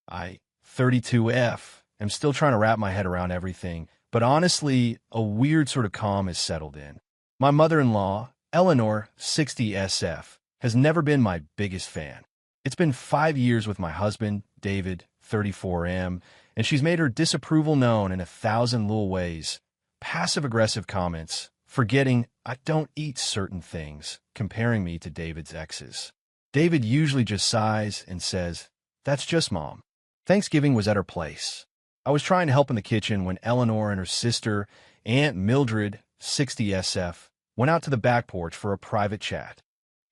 I, 32F, am still trying to wrap my head around everything, but honestly, a weird sort of calm has settled in. My mother-in-law, Eleanor, 60SF, has never been my biggest fan. It's been 5 years with my husband, David, 34M, and she's made her disapproval known in 1,000 little ways. Passive-aggressive comments, forgetting I don't eat certain things, comparing me to David's exes. David usually just sighs and says, "That's just Mom." Thanksgiving was at her place. I was trying to help in the kitchen when Eleanor and her sister, Aunt Mildred, 60SF, went out to the back porch for a private chat.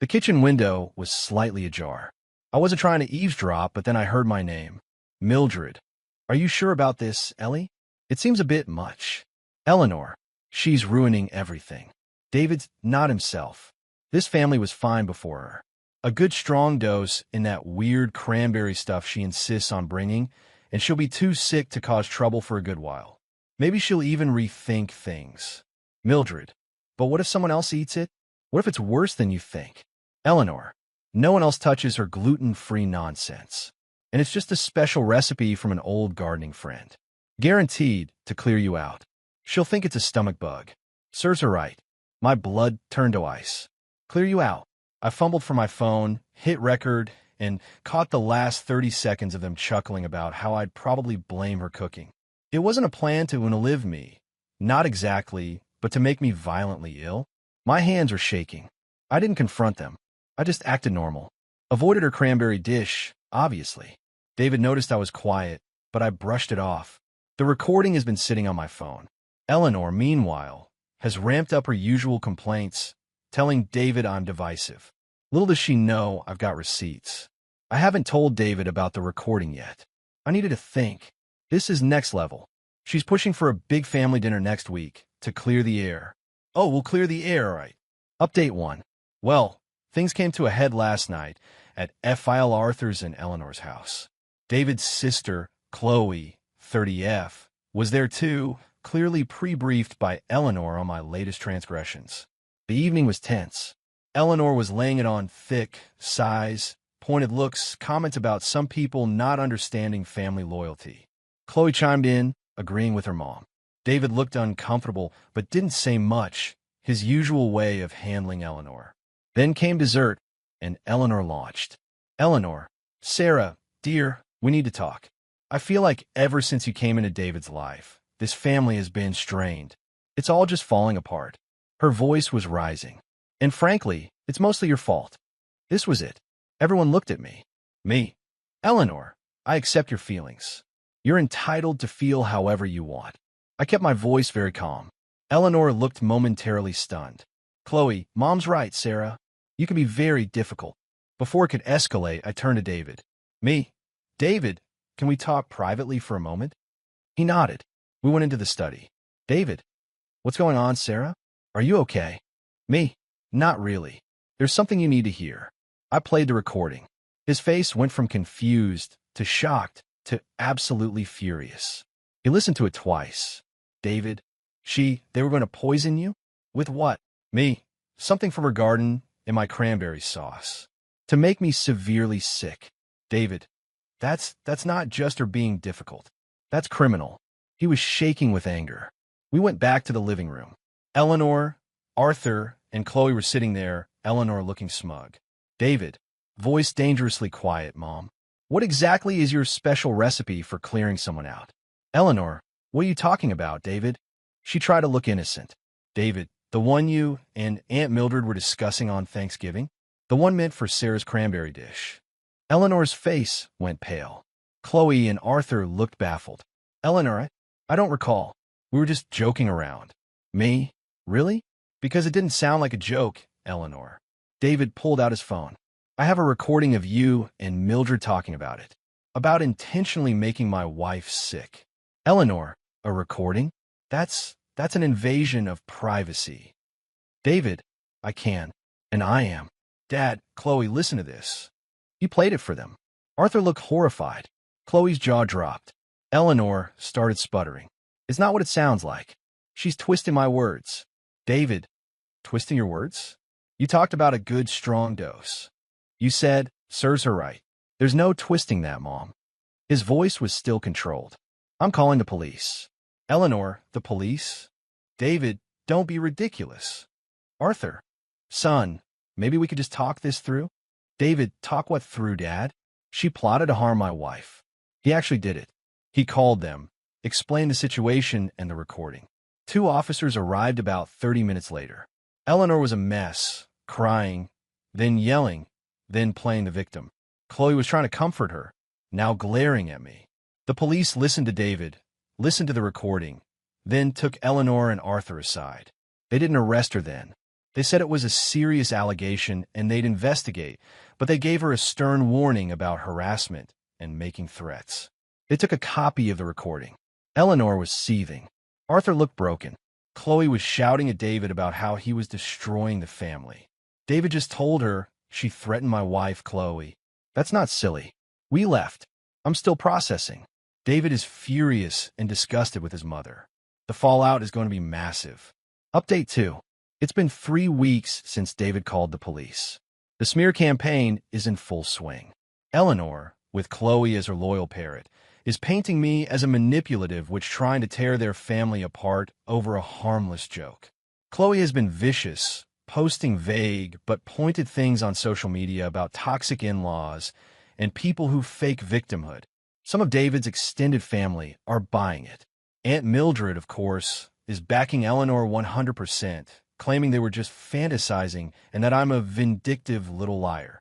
The kitchen window was slightly ajar. I wasn't trying to eavesdrop, but then I heard my name. Mildred. "Are you sure about this, Ellie? It seems a bit much." Eleanor. "She's ruining everything." David's not himself. This family was fine before her. A good strong dose in that weird cranberry stuff she insists on bringing, and she'll be too sick to cause trouble for a good while. Maybe she'll even rethink things. Mildred. "But what if someone else eats it? What if it's worse than you think?" Eleanor. "No one else touches her gluten-free nonsense. And it's just a special recipe from an old gardening friend. Guaranteed to clear you out. She'll think it's a stomach bug. Serves her right." My blood turned to ice. Clear you out. I fumbled for my phone, hit record, and caught the last 30 seconds of them chuckling about how I'd probably blame her cooking. It wasn't a plan to unalive me. Not exactly, but to make me violently ill. My hands were shaking. I didn't confront them. I just acted normal. Avoided her cranberry dish, obviously. David noticed I was quiet, but I brushed it off. The recording has been sitting on my phone. Eleanor, meanwhile, has ramped up her usual complaints, telling David I'm divisive. Little does she know I've got receipts. I haven't told David about the recording yet. I needed to think. This is next level. She's pushing for a big family dinner next week to clear the air. Oh, we'll clear the air, right? Update 1. Well, things came to a head last night at F.I.L. Arthur's and Eleanor's house. David's sister, Chloe, 30F, was there too, clearly pre-briefed by Eleanor on my latest transgressions. The evening was tense. Eleanor was laying it on thick, sighs, pointed looks, comments about some people not understanding family loyalty. Chloe chimed in, agreeing with her mom. David looked uncomfortable, but didn't say much, his usual way of handling Eleanor. Then came dessert, and Eleanor launched. "Eleanor, Sarah, dear, we need to talk. I feel like ever since you came into David's life, this family has been strained. It's all just falling apart." Her voice was rising. "And frankly, it's mostly your fault." This was it. Everyone looked at me. Me. "Eleanor, I accept your feelings. You're entitled to feel however you want." I kept my voice very calm. Eleanor looked momentarily stunned. "Chloe, Mom's right, Sarah. You can be very difficult." Before it could escalate, I turned to David. "Me? David, can we talk privately for a moment?" He nodded. We went into the study. "David, what's going on, Sarah? Are you okay?" "Me? Not really. There's something you need to hear." I played the recording. His face went from confused to shocked to absolutely furious. He listened to it twice. "David, they were going to poison you?" "With what?" "Me. Something from her garden and my cranberry sauce. To make me severely sick." "David, that's not just her being difficult. That's criminal." He was shaking with anger. We went back to the living room. Eleanor, Arthur, and Chloe were sitting there, Eleanor looking smug. "David," voice dangerously quiet, Mom. "What exactly is your special recipe for clearing someone out?" "Eleanor, what are you talking about, David?" She tried to look innocent. "David, the one you and Aunt Mildred were discussing on Thanksgiving? The one meant for Sarah's cranberry dish." Eleanor's face went pale. Chloe and Arthur looked baffled. "Eleanor, I don't recall. We were just joking around." "Me? Really?" "Because it didn't sound like a joke, Eleanor." David pulled out his phone. "I have a recording of you and Mildred talking about it. About intentionally making my wife sick." "Eleanor, a recording? That's an invasion of privacy." "David, I can. And I am." "Dad, Chloe, listen to this." He played it for them. Arthur looked horrified. Chloe's jaw dropped. Eleanor started sputtering. "It's not what it sounds like. She's twisting my words." "David, twisting your words? You talked about a good, strong dose. You said, serves her right. There's no twisting that, Mom. His voice was still controlled. I'm calling the police. Eleanor, the police? David, don't be ridiculous. Arthur, son, maybe we could just talk this through? David, talk what through, Dad? She plotted to harm my wife. He actually did it. He called them, explained the situation and the recording. 2 officers arrived about 30 minutes later. Eleanor was a mess, crying, then yelling, then playing the victim. Chloe was trying to comfort her, now glaring at me. The police listened to David, listened to the recording, then took Eleanor and Arthur aside. They didn't arrest her then. They said it was a serious allegation and they'd investigate, but they gave her a stern warning about harassment and making threats. They took a copy of the recording. Eleanor was seething. Arthur looked broken. Chloe was shouting at David about how he was destroying the family. David just told her she threatened my wife, Chloe. That's not silly. We left. I'm still processing. David is furious and disgusted with his mother. The fallout is going to be massive. Update 2. It's been 3 weeks since David called the police. The smear campaign is in full swing. Eleanor, with Chloe as her loyal parrot, is painting me as a manipulative witch trying to tear their family apart over a harmless joke. Chloe has been vicious, posting vague but pointed things on social media about toxic in-laws and people who fake victimhood. Some of David's extended family are buying it. Aunt Mildred, of course, is backing Eleanor 100%, claiming they were just fantasizing and that I'm a vindictive little liar.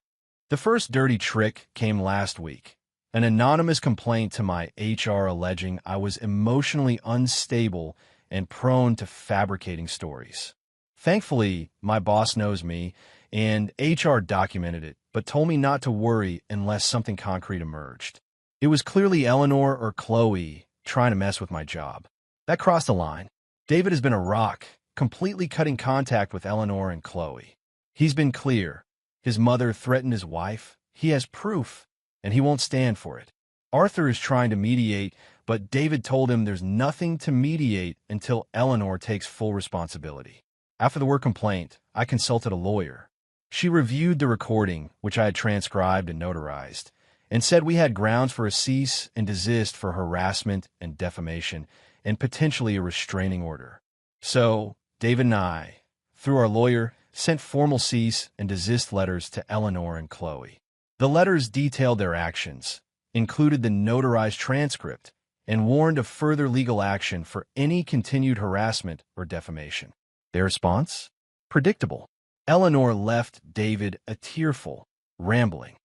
The first dirty trick came last week. An anonymous complaint to my HR alleging I was emotionally unstable and prone to fabricating stories. Thankfully, my boss knows me, and HR documented it, but told me not to worry unless something concrete emerged. It was clearly Eleanor or Chloe trying to mess with my job. That crossed the line. David has been a rock, completely cutting contact with Eleanor and Chloe. He's been clear. His mother threatened his wife. He has proof, and he won't stand for it. Arthur is trying to mediate, but David told him there's nothing to mediate until Eleanor takes full responsibility. After the work complaint, I consulted a lawyer. She reviewed the recording, which I had transcribed and notarized, and said we had grounds for a cease and desist for harassment and defamation, and potentially a restraining order. So, David and I, through our lawyer, sent formal cease and desist letters to Eleanor and Chloe. The letters detailed their actions, included the notarized transcript, and warned of further legal action for any continued harassment or defamation. Their response? Predictable. Eleanor left David a tearful, rambling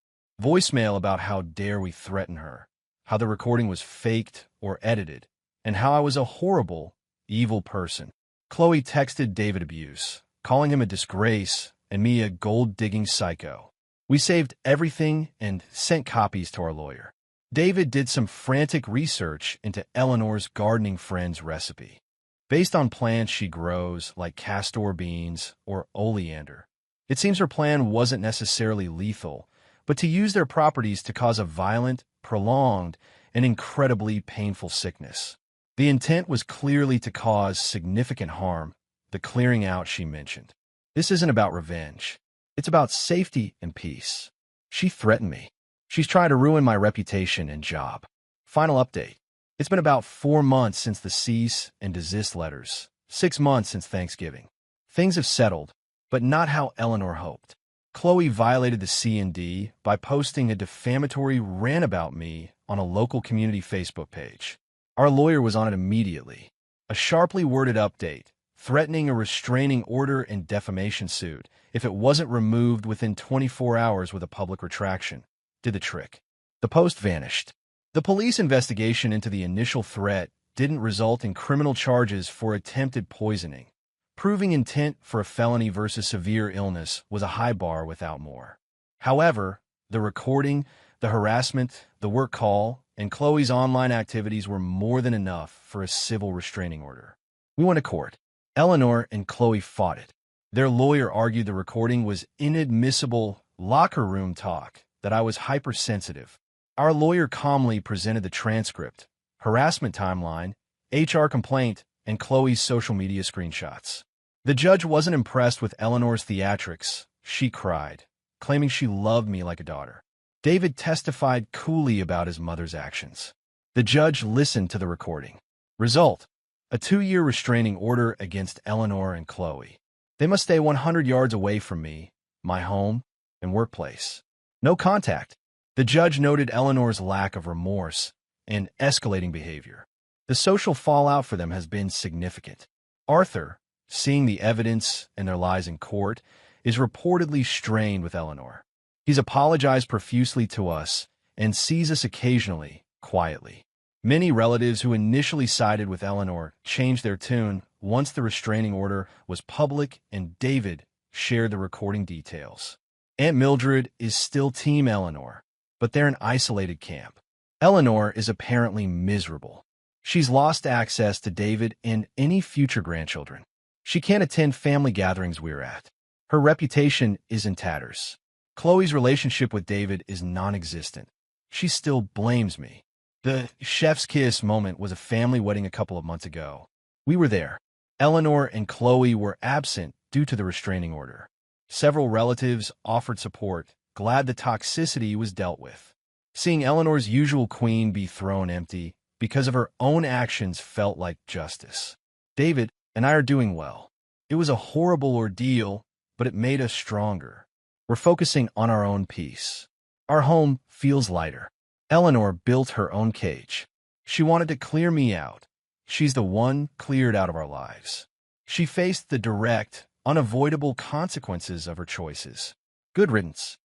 voicemail about how dare we threaten her, how the recording was faked or edited, and how I was a horrible, evil person. Chloe texted David abuse, calling him a disgrace and me a gold-digging psycho. We saved everything and sent copies to our lawyer. David did some frantic research into Eleanor's gardening friend's recipe, based on plants she grows like castor beans or oleander. It seems her plan wasn't necessarily lethal, but to use their properties to cause a violent, prolonged, and incredibly painful sickness. The intent was clearly to cause significant harm, the clearing out she mentioned. This isn't about revenge. It's about safety and peace. She threatened me. She's trying to ruin my reputation and job. Final update. It's been about 4 months since the cease and desist letters, 6 months since Thanksgiving. Things have settled, but not how Eleanor hoped. Chloe violated the C&D by posting a defamatory rant about me on a local community Facebook page. Our lawyer was on it immediately. A sharply worded update, threatening a restraining order and defamation suit if it wasn't removed within 24 hours with a public retraction, did the trick. The post vanished. The police investigation into the initial threat didn't result in criminal charges for attempted poisoning. Proving intent for a felony versus severe illness was a high bar without more. However, the recording, the harassment, the work call, and Chloe's online activities were more than enough for a civil restraining order. We went to court. Eleanor and Chloe fought it. Their lawyer argued the recording was inadmissible locker room talk, that I was hypersensitive. Our lawyer calmly presented the transcript, harassment timeline, HR complaint, and Chloe's social media screenshots. The judge wasn't impressed with Eleanor's theatrics. She cried, claiming she loved me like a daughter. David testified coolly about his mother's actions. The judge listened to the recording. Result: a 2-year restraining order against Eleanor and Chloe. They must stay 100 yards away from me, my home, and workplace. No contact. The judge noted Eleanor's lack of remorse and escalating behavior. The social fallout for them has been significant. Arthur, seeing the evidence and their lies in court, is reportedly strained with Eleanor. He's apologized profusely to us and sees us occasionally, quietly. Many relatives who initially sided with Eleanor changed their tune once the restraining order was public and David shared the recording details. Aunt Mildred is still Team Eleanor, but they're an isolated camp. Eleanor is apparently miserable. She's lost access to David and any future grandchildren. She can't attend family gatherings we're at. Her reputation is in tatters. Chloe's relationship with David is non-existent. She still blames me. The chef's kiss moment was a family wedding a couple of months ago. We were there. Eleanor and Chloe were absent due to the restraining order. Several relatives offered support, glad the toxicity was dealt with. Seeing Eleanor's usual queen be thrown empty because of her own actions felt like justice. David and I are doing well. It was a horrible ordeal, but it made us stronger. We're focusing on our own peace. Our home feels lighter. Eleanor built her own cage. She wanted to clear me out. She's the one cleared out of our lives. She faced the direct, unavoidable consequences of her choices. Good riddance.